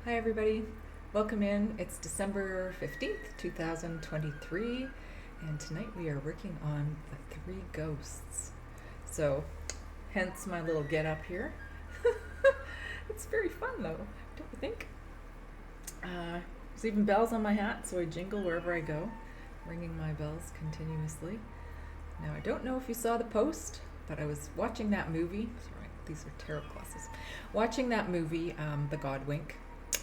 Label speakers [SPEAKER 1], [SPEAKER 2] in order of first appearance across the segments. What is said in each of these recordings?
[SPEAKER 1] Hi everybody, welcome in. It's December 15th, 2023, and tonight we are working on the three ghosts. So, hence my little get up here. It's very fun though, don't you think? There's even bells on my hat, so I jingle wherever I go, ringing my bells continuously. Now, I don't know if you saw the post, but I was watching that movie. Sorry, these are tarot glasses. Watching that movie, The Godwink,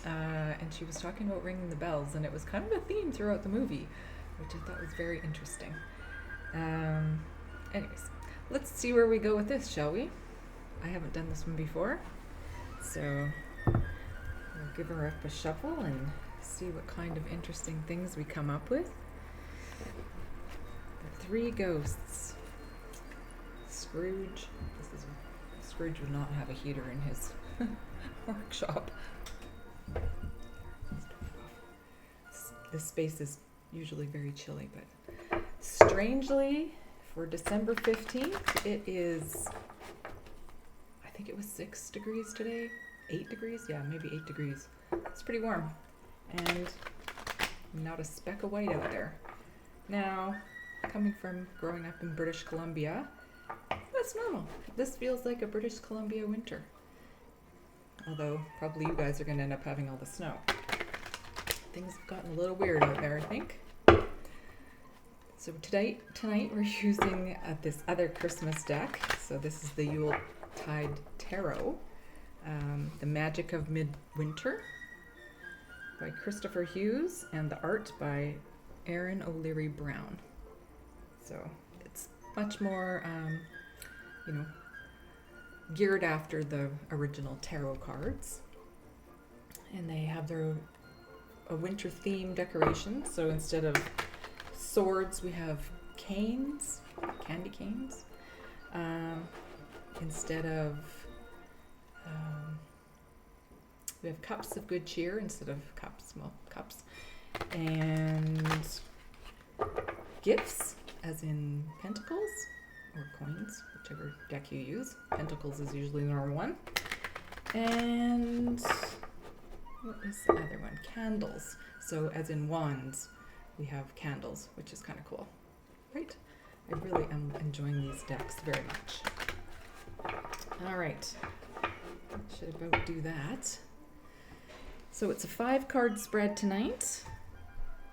[SPEAKER 1] and she was talking about ringing the bells, and it was kind of a theme throughout the movie, which I thought was very interesting. Anyways, let's see where we go with this, shall we? I haven't done this one before, so we'll give her up a shuffle and see what kind of interesting things we come up with. The three ghosts. Scrooge. Scrooge would not have a heater in his workshop. This space is usually very chilly, but strangely, for December 15th, it is, I think it was 6 degrees today. 8 degrees? Yeah, maybe 8 degrees. It's pretty warm. And not a speck of white out there. Now, coming from growing up in British Columbia, that's normal. This feels like a British Columbia winter. Although, probably you guys are going to end up having all the snow. Things have gotten a little weird out there, I think. So tonight we're using this other Christmas deck. So this is the Yuletide Tarot, The Magic of Midwinter by Christopher Hughes, and the art by Aaron O'Leary Brown. So it's much more, geared after the original tarot cards. And they have a winter theme decoration. So instead of swords, we have canes, candy canes. Instead of, we have cups of good cheer instead of cups. And gifts, as in pentacles or coins, whichever deck you use. Pentacles is usually the normal one. And what is the other one? Candles. So as in wands, we have candles, which is kind of cool. Right? I really am enjoying these decks very much. All right. Should about do that. So it's a 5-card spread tonight.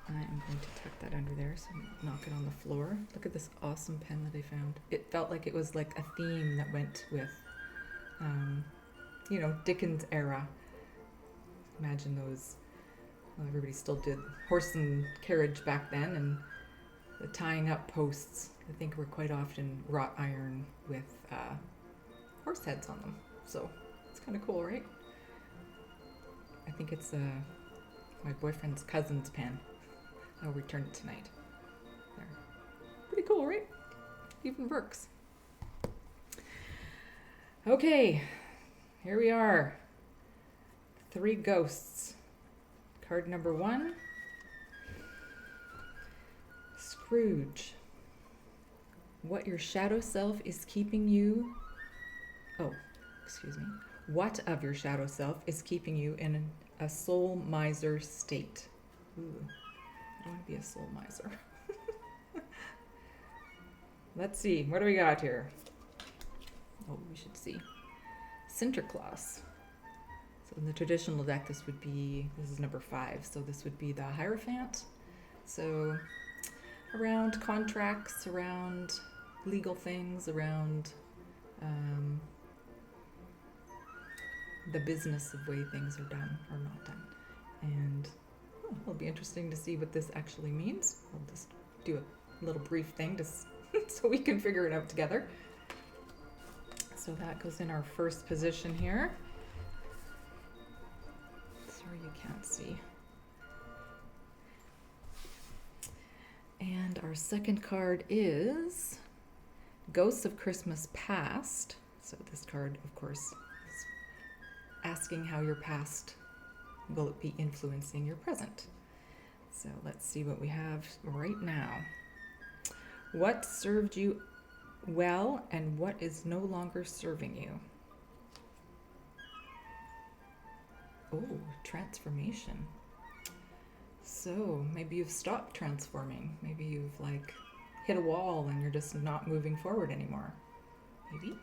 [SPEAKER 1] I am going to tuck that under there so I knock it on the floor. Look at this awesome pen that I found. It felt like it was like a theme that went with, Dickens era. Imagine those, well, everybody still did horse and carriage back then, and the tying up posts, I think, were quite often wrought iron with horse heads on them. So it's kind of cool, right? I think it's my boyfriend's cousin's pen. I'll return it tonight. There. Pretty cool, right? Even works. Okay, here we are. Three ghosts. Card number 1. Scrooge. What your shadow self is keeping you... What of your shadow self is keeping you in a soul miser state? Ooh, I don't want to be a soul miser. Let's see, what do we got here? Oh, we should see. Sinterklaas. So in the traditional deck, this is number 5, so this would be the Hierophant. So around contracts, around legal things, around the business of way things are done or not done. And it'll be interesting to see what this actually means. I'll just do a little brief thing so we can figure it out together. So that goes in our first position here. Sorry you can't see. And our second card is Ghosts of Christmas Past. So this card, of course, is asking how your past will it be influencing your present. So let's see what we have right now. What served you well and what is no longer serving you? Oh, transformation. So maybe you've stopped transforming. Maybe you've like hit a wall and you're just not moving forward anymore. Maybe.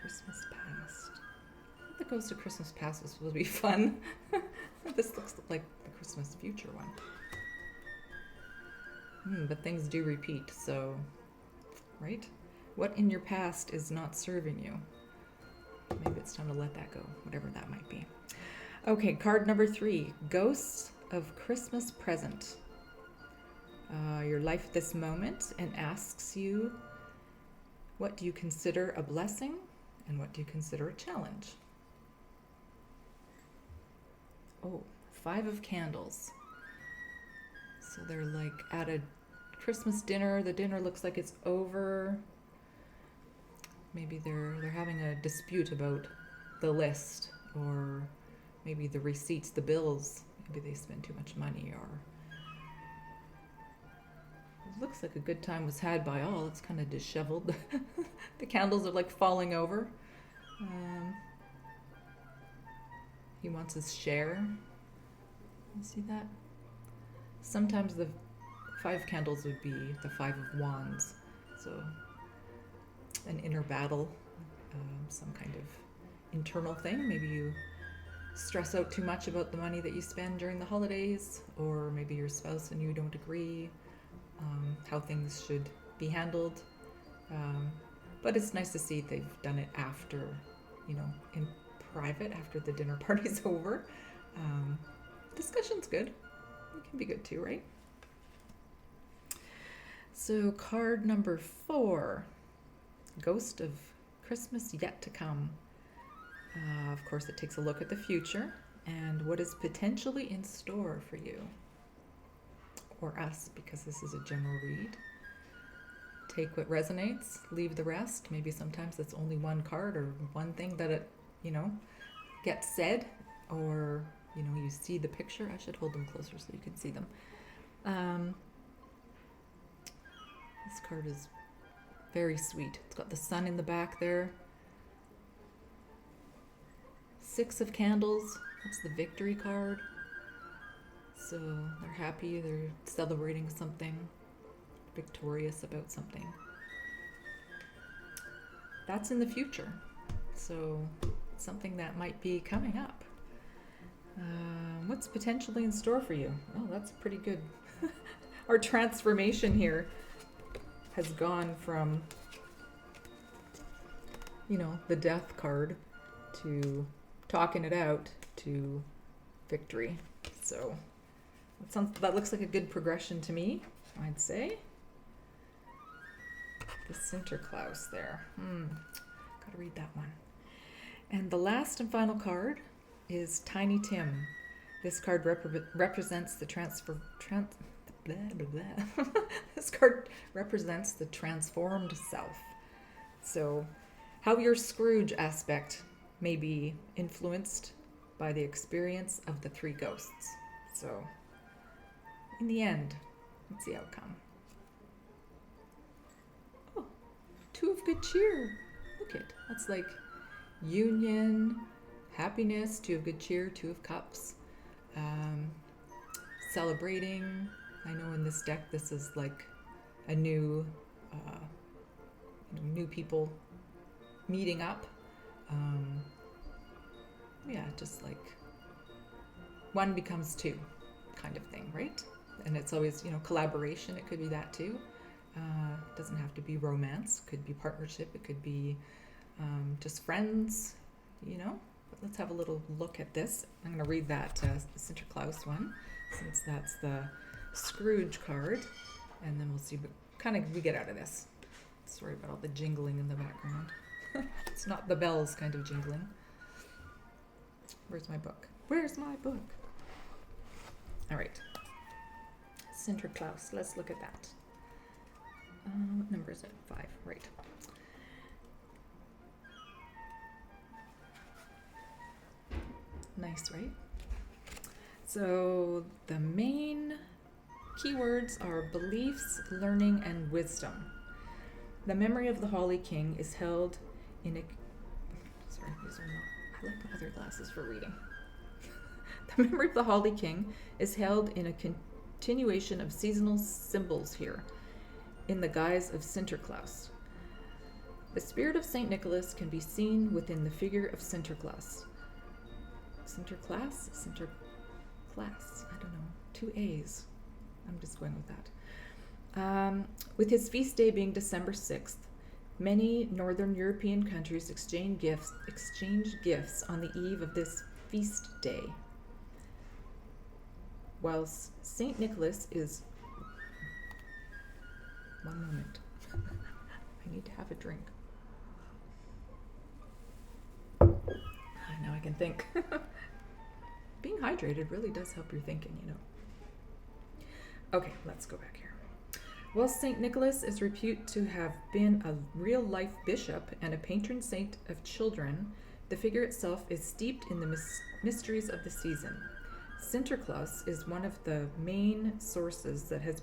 [SPEAKER 1] Christmas past. The Ghost of Christmas Past was supposed to be fun. This looks like the Christmas future one. But things do repeat, so, right? What in your past is not serving you? Maybe it's time to let that go, whatever that might be. Okay, card number 3, Ghosts of Christmas Present. Your life at this moment, and asks you, what do you consider a blessing and what do you consider a challenge? Oh, 5 of candles. So they're like at a Christmas dinner. The dinner looks like it's over. Maybe they're having a dispute about the list, or maybe the receipts, the bills. Maybe they spend too much money, or it looks like a good time was had by all. It's kind of disheveled. The candles are like falling over. He wants his share. You see that? Sometimes the 5 candles would be the 5 of wands. So an inner battle, some kind of internal thing. Maybe you stress out too much about the money that you spend during the holidays, or maybe your spouse and you don't agree how things should be handled. But it's nice to see they've done it after, in private, after the dinner party's over. Discussion's good. It can be good too, right? So card number 4, Ghost of Christmas Yet to Come. Of course, it takes a look at the future and what is potentially in store for you or us, because this is a general read. Take what resonates, leave the rest. Maybe sometimes it's only one card or one thing that it, gets said, or, you see the picture. I should hold them closer so you can see them. This card is very sweet. It's got the sun in the back there. 6 of candles. That's the victory card. So they're happy. They're celebrating something. Victorious about something. That's in the future. So something that might be coming up. What's potentially in store for you? Oh, that's pretty good. Our transformation here has gone from, the death card to talking it out to victory. So that looks like a good progression to me, I'd say. The Sinterklaas there. Gotta read that one. And the last and final card is Tiny Tim. This card represents the This card represents the transformed self. So how your Scrooge aspect may be influenced by the experience of the 3 ghosts. So in the end, what's the outcome? Oh, 2 of good cheer. Look it. That's like union, happiness, 2 of good cheer, 2 of cups. Celebrating. I know in this deck this is like a new people meeting up. Just like 1 becomes 2 kind of thing, right? And it's always, collaboration. It could be that too. It doesn't have to be romance. It could be partnership. It could be just friends, But let's have a little look at this. I'm going to read that Sinterklaas one, since that's the Scrooge card, and then we'll see what kind of we get out of this. Sorry about all the jingling in the background. It's not the bells kind of jingling. Where's my book? All right. Sinterklaas. Let's look at that. What number is it? 5. Right. Nice, right? So the main keywords are beliefs, learning, and wisdom. The memory of the Holly King is held in a... Sorry, these are not... I like the other glasses for reading. The memory of the Holly King is held in a continuation of seasonal symbols here, in the guise of Sinterklaas. The spirit of St. Nicholas can be seen within the figure of Sinterklaas. Sinterklaas? Sinterklaas. I don't know. 2 A's. I'm just going with that. With his feast day being December 6th, many Northern European countries exchange gifts on the eve of this feast day. Whilst St. Nicholas is... One moment. I need to have a drink. Now I can think. Being hydrated really does help your thinking, you know. Okay, let's go back here. While St. Nicholas is reputed to have been a real-life bishop and a patron saint of children, the figure itself is steeped in the mysteries of the season. Sinterklaas is one of the main sources that has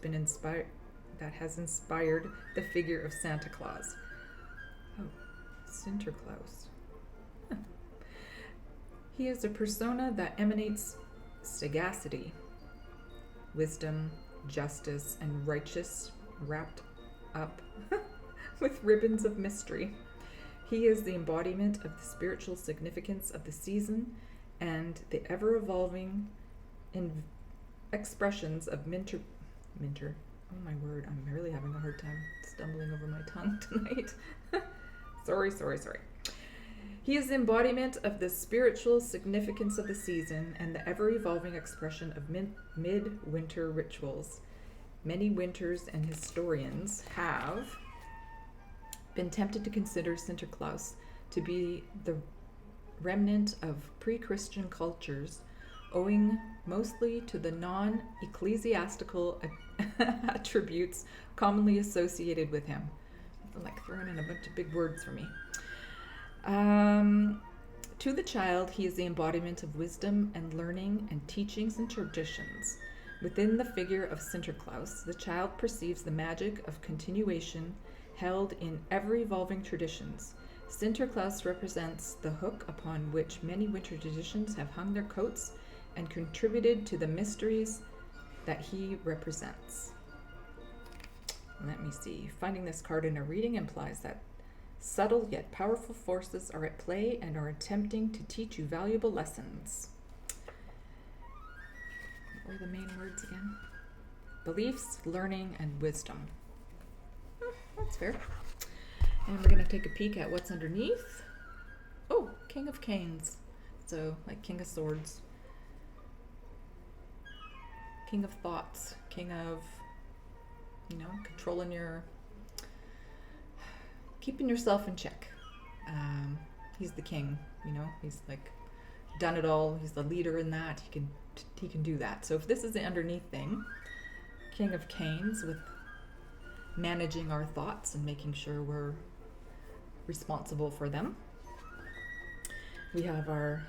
[SPEAKER 1] inspired the figure of Santa Claus. Oh, Sinterklaas. Huh. He is a persona that emanates sagacity, wisdom, justice, and righteousness wrapped up with ribbons of mystery. He is the embodiment of the spiritual significance of the season and the ever-evolving expressions of minter. Oh my word, I'm really having a hard time stumbling over my tongue tonight. Sorry. He is the embodiment of the spiritual significance of the season and the ever-evolving expression of mid-winter rituals. Many winters and historians have been tempted to consider Sinterklaas to be the remnant of pre-Christian cultures, owing mostly to the non-ecclesiastical attributes commonly associated with him. I'm like throwing in a bunch of big words for me. To the child, he is the embodiment of wisdom and learning and teachings and traditions. Within the figure of Sinterklaas, the child perceives the magic of continuation held in ever-evolving traditions. Sinterklaas represents the hook upon which many winter traditions have hung their coats and contributed to the mysteries that he represents. Let me see. Finding this card in a reading implies that subtle yet powerful forces are at play and are attempting to teach you valuable lessons. What were the main words again? Beliefs, learning, and wisdom. That's fair. And we're going to take a peek at what's underneath. Oh, King of Canes. So, like King of Swords. King of Thoughts. King of, controlling your... keeping yourself in check. He's the king, he's like done it all. He's the leader in that. He can do that. So if this is the underneath thing, King of Canes, with managing our thoughts and making sure we're responsible for them. We have our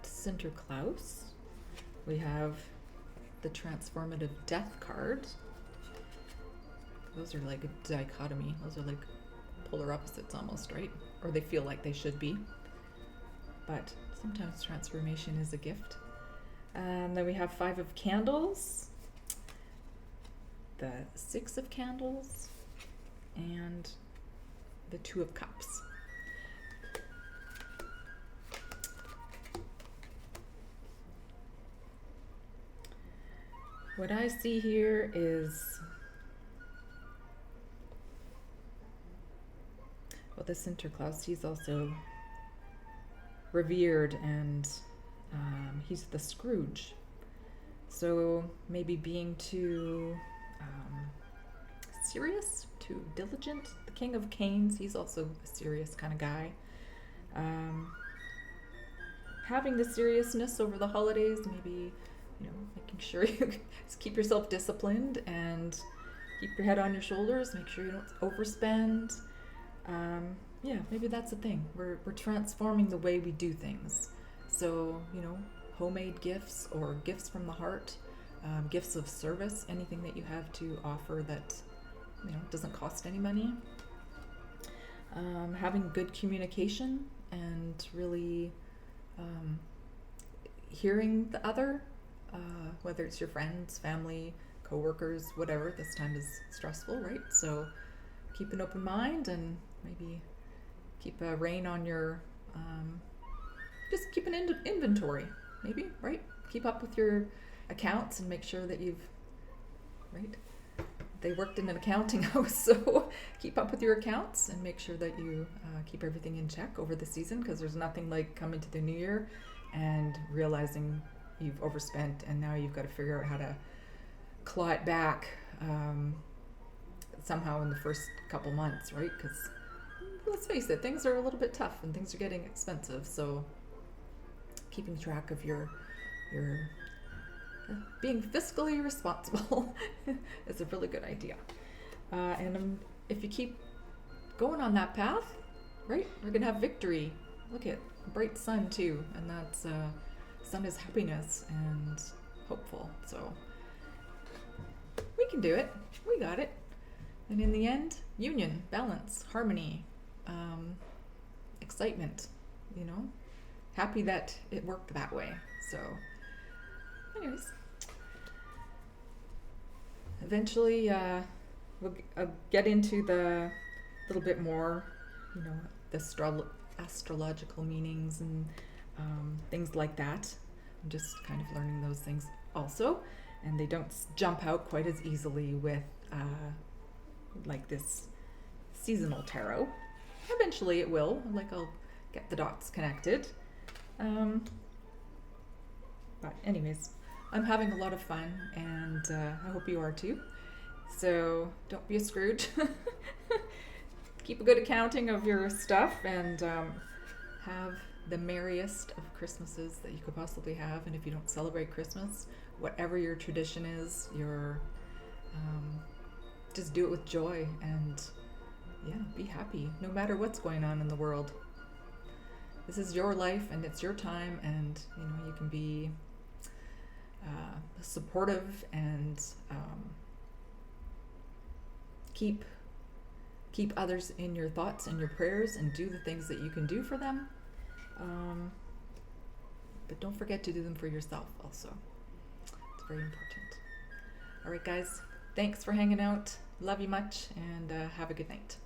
[SPEAKER 1] Sinterklaas. We have the transformative death card. Those are like a dichotomy. Those are like polar opposites almost, right? Or they feel like they should be. But sometimes transformation is a gift. And then we have 5 of candles, the 6 of candles, and the 2 of cups. What I see here is, well, the Sinterklaas, he's also revered, and he's the Scrooge. So maybe being too serious, too diligent. The King of Canes, he's also a serious kind of guy. Having the seriousness over the holidays, maybe, making sure you keep yourself disciplined and keep your head on your shoulders, make sure you don't overspend. Maybe that's the thing. We're transforming the way we do things. So, homemade gifts or gifts from the heart, gifts of service, anything that you have to offer that, doesn't cost any money. having good communication and really hearing the other, whether it's your friends, family, coworkers, whatever. This time is stressful, right? So keep an open mind and maybe keep a rein on your, just keep an inventory, maybe, right? Keep up with your accounts and make sure that you've, right? They worked in an accounting house, so keep up with your accounts and make sure that you keep everything in check over the season, because there's nothing like coming to the new year and realizing you've overspent and now you've got to figure out how to claw it back somehow in the first couple months, right? Because let's face it, things are a little bit tough and things are getting expensive, so keeping track of your being fiscally responsible is a really good idea. And if you keep going on that path, right, we're gonna have victory. Look at bright sun too, and that's sun is happiness and hopeful. So we can do it. We got it. And in the end, union, balance, harmony, excitement. You know, happy that it worked that way. So, anyways. Eventually, we'll get into the little bit more, you know, the astrological meanings and things like that. I'm just kind of learning those things also, and they don't jump out quite as easily with like this seasonal tarot. Eventually it will, like I'll get the dots connected. But anyways, I'm having a lot of fun, and I hope you are too. So don't be a Scrooge. Keep a good accounting of your stuff, and have the merriest of Christmases that you could possibly have. And if you don't celebrate Christmas, whatever your tradition is, just do it with joy, and yeah, be happy no matter what's going on in the world. This is your life and it's your time, and you know, you can be supportive and keep others in your thoughts and your prayers, and do the things that you can do for them, but don't forget to do them for yourself also. It's very important. All right guys, thanks for hanging out. Love you much, and have a good night.